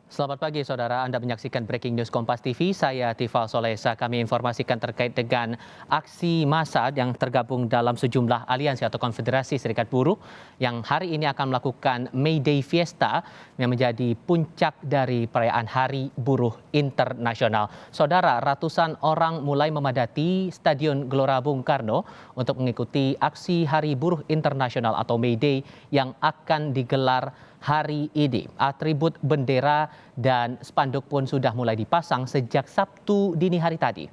Selamat pagi saudara, Anda menyaksikan Breaking News Kompas TV, saya Tifal Solesa. Kami informasikan terkait dengan aksi massa yang tergabung dalam sejumlah aliansi atau konfederasi serikat buruh yang hari ini akan melakukan May Day Fiesta yang menjadi puncak dari perayaan Hari Buruh Internasional. Saudara, ratusan orang mulai memadati Stadion Gelora Bung Karno untuk mengikuti aksi Hari Buruh Internasional atau May Day yang akan digelar hari ini. Atribut bendera dan spanduk pun sudah mulai dipasang sejak Sabtu dini hari tadi.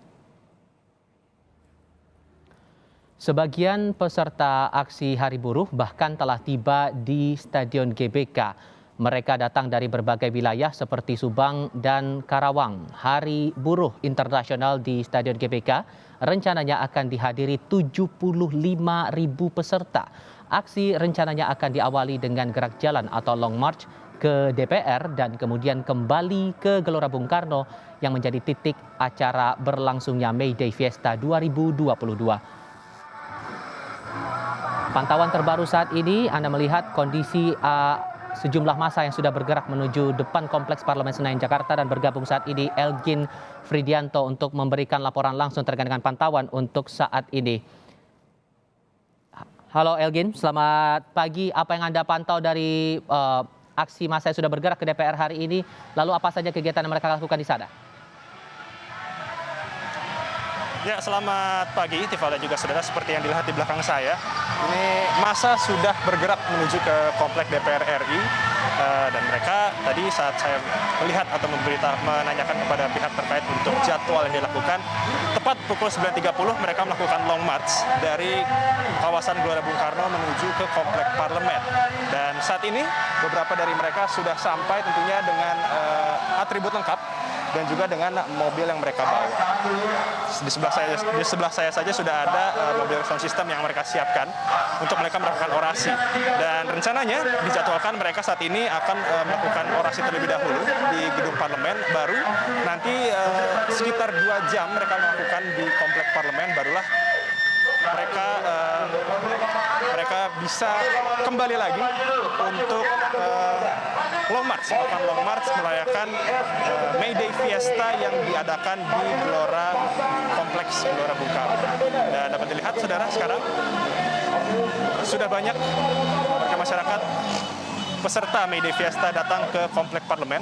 Sebagian peserta aksi Hari Buruh bahkan telah tiba di Stadion GBK. Mereka datang dari berbagai wilayah seperti Subang dan Karawang. Hari Buruh Internasional di Stadion GBK rencananya akan dihadiri 75.000 peserta. Aksi rencananya akan diawali dengan gerak jalan atau long march ke DPR dan kemudian kembali ke Gelora Bung Karno yang menjadi titik acara berlangsungnya May Day Fiesta 2022. Pantauan terbaru saat ini, Anda melihat kondisi sejumlah massa yang sudah bergerak menuju depan Kompleks Parlemen Senayan Jakarta dan bergabung saat ini Elgin Fridianto untuk memberikan laporan langsung terkait dengan pantauan untuk saat ini. Halo Elgin, selamat pagi. Apa yang Anda pantau dari aksi massa yang sudah bergerak ke DPR hari ini? Lalu apa saja kegiatan yang mereka lakukan di sana? Ya, selamat pagi, Tifal dan juga saudara. Seperti yang dilihat di belakang saya, ini massa sudah bergerak menuju ke komplek DPR RI. Dan mereka tadi saat saya melihat atau menanyakan kepada pihak terkait untuk jadwal yang dilakukan, tepat pukul 9.30 mereka melakukan long march dari kawasan Gelora Bung Karno menuju ke komplek parlemen. Dan saat ini beberapa dari mereka sudah sampai tentunya dengan atribut lengkap dan juga dengan mobil yang mereka bawa. Di sebelah saya saja sudah ada mobil sound system yang mereka siapkan untuk mereka melakukan orasi. Dan rencananya dijadwalkan mereka saat ini akan melakukan orasi terlebih dahulu di gedung parlemen, baru nanti sekitar 2 jam mereka melakukan di komplek parlemen, barulah mereka bisa kembali lagi untuk long march merayakan May Day Fiesta yang diadakan di Kompleks Gelora Bung Karno. Dan dapat dilihat saudara, sekarang sudah banyak warga masyarakat peserta May Day Fiesta datang ke komplek parlemen,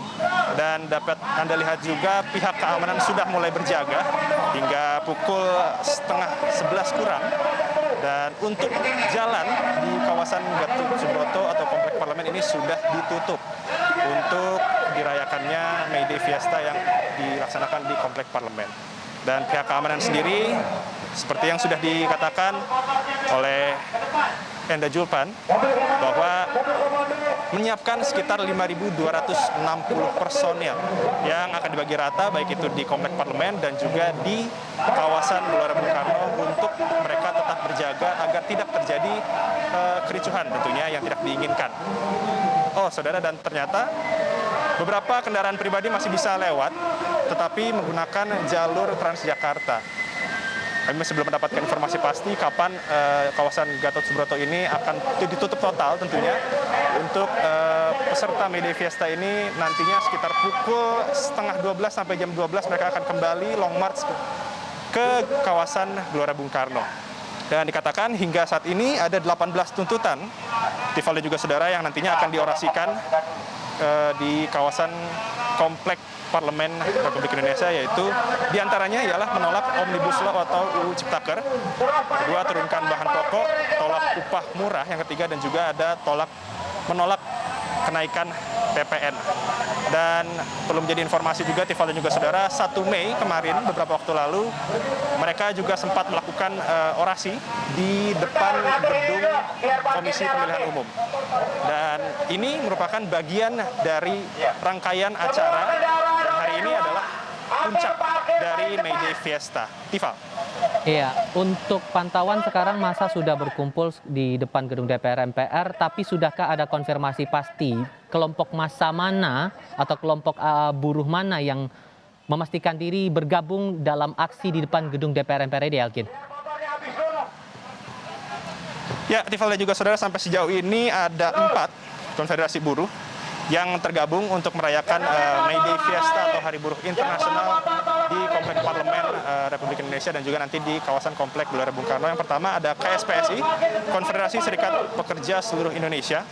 dan dapat Anda lihat juga pihak keamanan sudah mulai berjaga hingga pukul 10:30 kurang. Dan untuk jalan di kawasan Gatot Subroto atau komplek parlemen ini sudah ditutup untuk dirayakannya May Day Fiesta yang dilaksanakan di komplek parlemen. Dan pihak keamanan sendiri, seperti yang sudah dikatakan oleh Enda Julpan, bahwa menyiapkan sekitar 5.260 personil yang akan dibagi rata baik itu di komplek parlemen dan juga di kawasan Gelora Bung Karno untuk mereka tetap berjaga agar tidak terjadi kericuhan tentunya yang tidak diinginkan. Oh saudara, dan ternyata beberapa kendaraan pribadi masih bisa lewat tetapi menggunakan jalur Transjakarta. Kami masih belum mendapatkan informasi pasti kapan kawasan Gatot Subroto ini akan ditutup total tentunya. Untuk peserta May Day Fiesta ini nantinya sekitar pukul 11:30 sampai jam 12 mereka akan kembali long march ke kawasan Gelora Bung Karno. Dan dikatakan hingga saat ini ada 18 tuntutan, Tifal dan juga saudara, yang nantinya akan diorasikan di kawasan komplek Parlemen Republik Indonesia, yaitu diantaranya ialah menolak Omnibus Law atau UU Ciptaker, kedua turunkan bahan pokok, tolak upah murah, yang ketiga dan juga ada menolak kenaikan PPN. Dan perlu menjadi informasi juga Tifal dan juga saudara, 1 Mei kemarin beberapa waktu lalu mereka juga sempat melakukan orasi di depan gedung Komisi Pemilihan Umum. Dan ini merupakan bagian dari rangkaian acara, dan hari ini adalah puncak dari May Day Fiesta. Tifal. Iya, untuk pantauan sekarang massa sudah berkumpul di depan gedung DPR MPR, tapi sudahkah ada konfirmasi pasti kelompok massa mana atau kelompok buruh mana yang memastikan diri bergabung dalam aksi di depan gedung DPR MPR ini, Elgin? Ya, Tifal dan juga saudara, sampai sejauh ini ada 4 konfederasi buruh yang tergabung untuk merayakan May Day Fiesta atau Hari Buruh Internasional di Komplek Parlemen Republik Indonesia dan juga nanti di kawasan Komplek Gelora Bung Karno. Yang pertama ada KSPSI, Konfederasi Serikat Pekerja Seluruh Indonesia.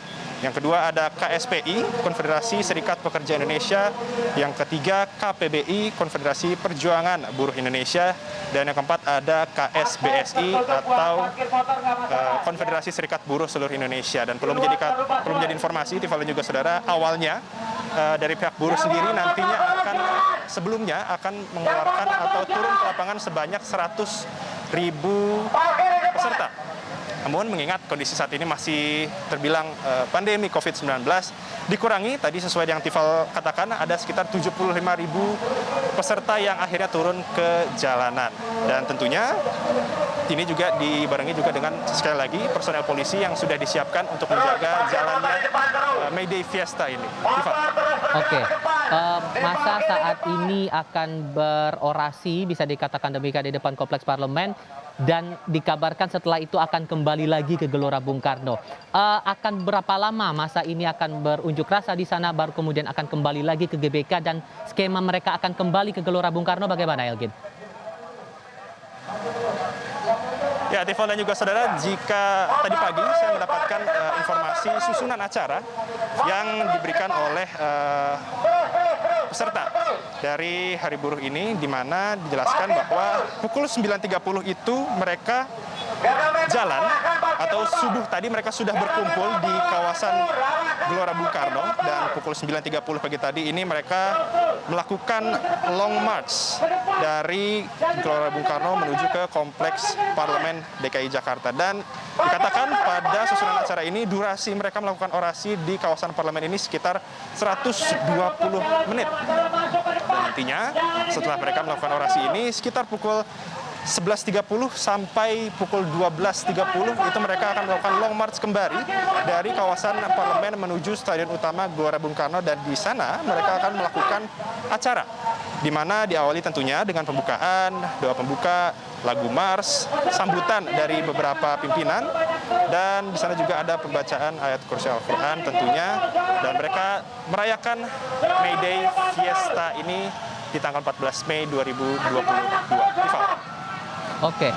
Yang kedua ada KSPI, Konfederasi Serikat Pekerja Indonesia. Yang ketiga KPBI, Konfederasi Perjuangan Buruh Indonesia. Dan yang keempat ada KSBSI atau Konfederasi Serikat Buruh Seluruh Indonesia. Dan perlu menjadi informasi, Tiffal dan juga saudara, awalnya dari pihak buruh sendiri nantinya sebelumnya akan mengeluarkan atau turun ke lapangan sebanyak 100.000 peserta. Namun mengingat kondisi saat ini masih terbilang pandemi COVID-19, dikurangi tadi sesuai yang Tiffal katakan ada sekitar 75.000 peserta yang akhirnya turun ke jalanan. Dan tentunya ini juga dibarengi juga dengan sekali lagi personel polisi yang sudah disiapkan untuk menjaga jalannya May Day Fiesta ini. Tiffal. Oke, masa saat ini akan berorasi, bisa dikatakan demikian, di depan Kompleks Parlemen, dan dikabarkan setelah itu akan kembali lagi ke Gelora Bung Karno. Akan berapa lama masa ini akan berunjuk rasa di sana, baru kemudian akan kembali lagi ke GBK, dan skema mereka akan kembali ke Gelora Bung Karno bagaimana, Elgin? Ya, Tiffal dan juga saudara, jika tadi pagi saya mendapatkan informasi susunan acara yang diberikan oleh peserta dari Hari Buruh ini, di mana dijelaskan bahwa pukul 9.30 itu mereka jalan atau subuh tadi mereka sudah berkumpul di kawasan Gelora Bung Karno, dan pukul 9.30 pagi tadi ini mereka melakukan long march dari Gelora Bung Karno menuju ke Kompleks Parlemen DKI Jakarta. Dan dikatakan pada susunan acara ini durasi mereka melakukan orasi di kawasan parlemen ini sekitar 120 menit. Dan nantinya setelah mereka melakukan orasi ini sekitar pukul 11.30 sampai pukul 12.30 itu mereka akan melakukan long march kembali dari kawasan parlemen menuju Stadion Utama Gelora Bung Karno, dan di sana mereka akan melakukan acara di mana diawali tentunya dengan pembukaan, doa pembuka, lagu mars, sambutan dari beberapa pimpinan, dan di sana juga ada pembacaan ayat kursi Al-Quran tentunya, dan mereka merayakan May Day Fiesta ini di tanggal 14 Mei 2022. Oke,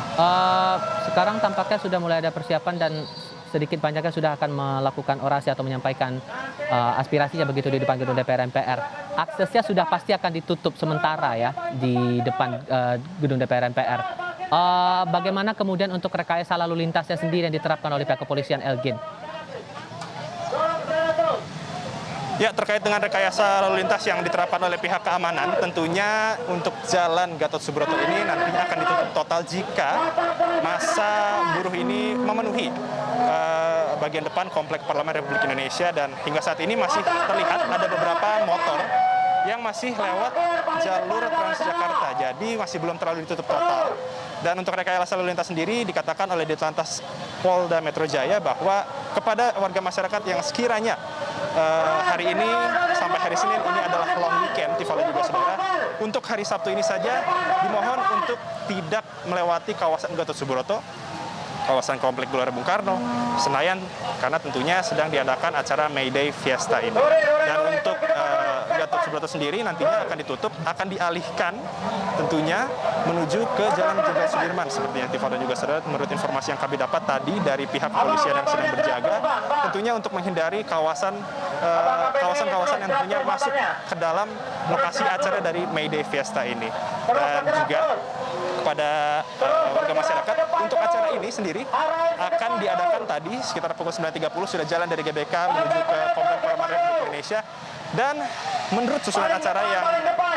sekarang tampaknya sudah mulai ada persiapan dan sedikit banyaknya sudah akan melakukan orasi atau menyampaikan aspirasinya begitu di depan gedung DPR MPR. Aksesnya sudah pasti akan ditutup sementara ya di depan gedung DPR MPR. Bagaimana kemudian untuk rekayasa lalu lintasnya sendiri yang diterapkan oleh pihak kepolisian, Elgin? Ya, terkait dengan rekayasa lalu lintas yang diterapkan oleh pihak keamanan, tentunya untuk Jalan Gatot Subroto ini nantinya akan ditutup total jika massa buruh ini memenuhi bagian depan Komplek Parlemen Republik Indonesia, dan hingga saat ini masih terlihat ada beberapa motor yang masih lewat jalur Transjakarta, jadi masih belum terlalu ditutup total. Dan untuk rekayasa lalu lintas sendiri dikatakan oleh Ditlantas Polda Metro Jaya bahwa kepada warga masyarakat yang sekiranya hari ini sampai hari Senin ini adalah long weekend, Tiffal juga saudara, untuk hari Sabtu ini saja dimohon untuk tidak melewati kawasan Gatot Subroto, kawasan Komplek Gelora Bung Karno, Senayan, karena tentunya sedang diadakan acara May Day Fiesta ini. Dan untuk Gatot Subroto sendiri nantinya akan ditutup, akan dialihkan tentunya menuju ke Jalan Jenderal Sudirman, seperti yang Tiffal dan juga saudara, menurut informasi yang kami dapat tadi dari pihak kepolisian yang sedang berjaga, tentunya untuk menghindari kawasan-kawasan yang tentunya masuk ke dalam lokasi acara dari May Day Fiesta ini. Dan juga kepada warga masyarakat, untuk acara ini sendiri akan diadakan tadi sekitar pukul 9.30 sudah jalan dari GBK menuju ke Komplek Parlemen Republik Indonesia. Dan menurut susunan acara yang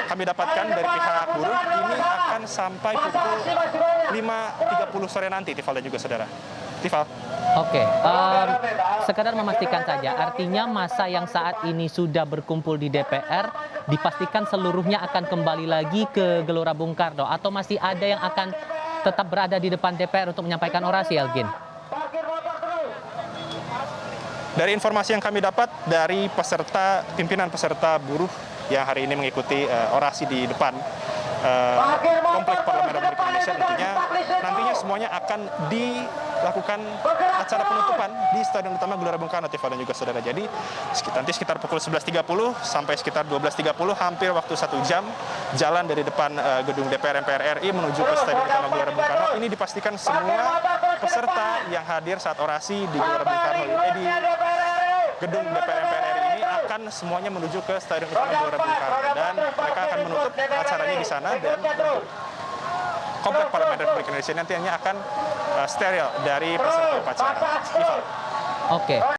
kami dapatkan dari pihak buruh, ini akan sampai pukul 5.30 sore nanti, Tiffal dan juga saudara. Tiffal. Oke, sekedar memastikan saja, artinya masa yang saat ini sudah berkumpul di DPR dipastikan seluruhnya akan kembali lagi ke Gelora Bung Karno, atau masih ada yang akan tetap berada di depan DPR untuk menyampaikan orasi, Elgin? Dari informasi yang kami dapat dari pimpinan peserta buruh yang hari ini mengikuti orasi di depan Komplek Parlemen Republik Indonesia, tentunya nantinya semuanya akan dilakukan acara penutupan di Stadion Utama Gelora Bung Karno, Tifa dan juga saudara. Jadi nanti sekitar pukul 11.30 sampai sekitar 12.30, hampir waktu 1 jam jalan dari depan gedung DPR MPR RI menuju ke Stadion Utama Gelora Bung Karno. Ini dipastikan semua peserta yang hadir saat orasi di Gelora Bung Karno ini, di gedung DPR MPR RI ini, akan semuanya menuju ke Stadion Utama Gelora Bung Karno, dan mereka akan menutup acaranya di sana. Dan Komplek Parlemen Republik Indonesia nantinya akan steril dari peserta upacara. Oke.